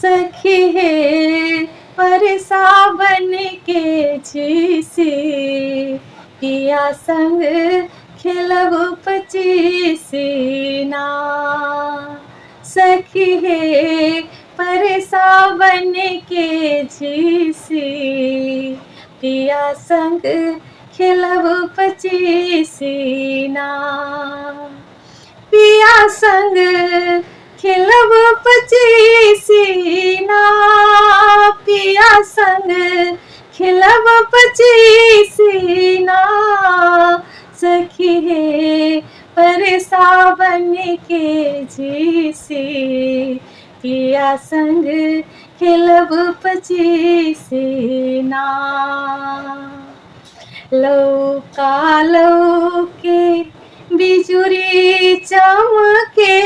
सखी है परसा बन के झीसी, पिया संग खेलब पचीसी ना। सखी है परसा बन के झीसी, पिया संग खेलब पचीसी ना। पिया संग खेलब पचीसी ना, पिया संग खेलब पचीसी ना। सखी है परसा बन के झीसी, पिया संग खेलब पचीसी ना। लौका लौके बिजुरी चमके,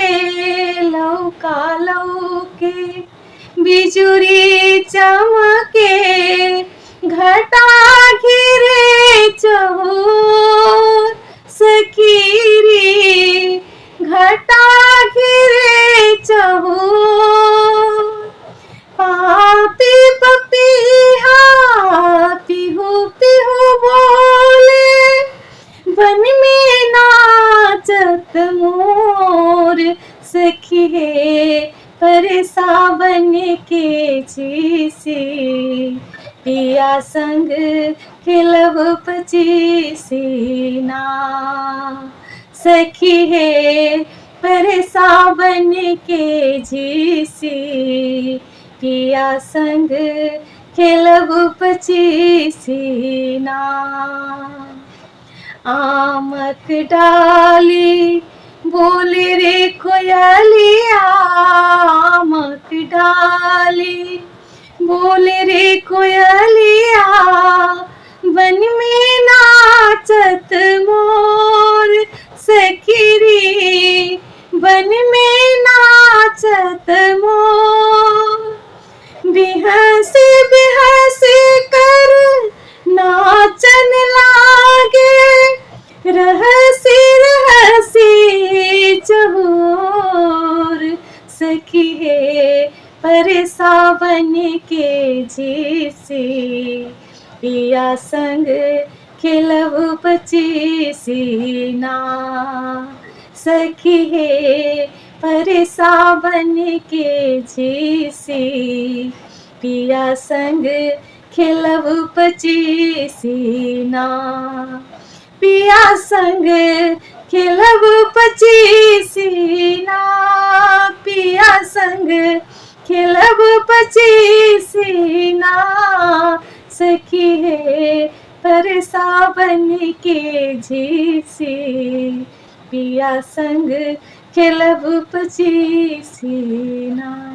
लौका लौके बिजुरी चमके, घटा घिरे चहुर सखी रे, घटा घिरे चहुर। पापी पपीहा पिहू पिहू बोले, वन में नाचत मोर। सखी है परसा बन के झीसी, पिया संग खेलब पचीसी ना। सखी है परसा बन के झीसी, पिया संग खेलब पचीसी ना। आमक डाली बोले रे कोयलिया, आमक डाली बोले रे कोयलिया, वन में नाचत मोर। सखी रे वन में नाचत मोर। बिहसी बिहसी कर नाचन लागे, रहसी रहसी चहुर। सखी है परसा बन के झीसी, पिया संग खेलब पचीसी ना। सखी है परसा बन के झीसी, पिया संग खेलब पचीसी ना। पिया संग खेलब पचीसी ना, पिया संग खेलब पचीसी ना। सखी है परसा बन के झीसी, पिया संग खेलब पचीसी ना।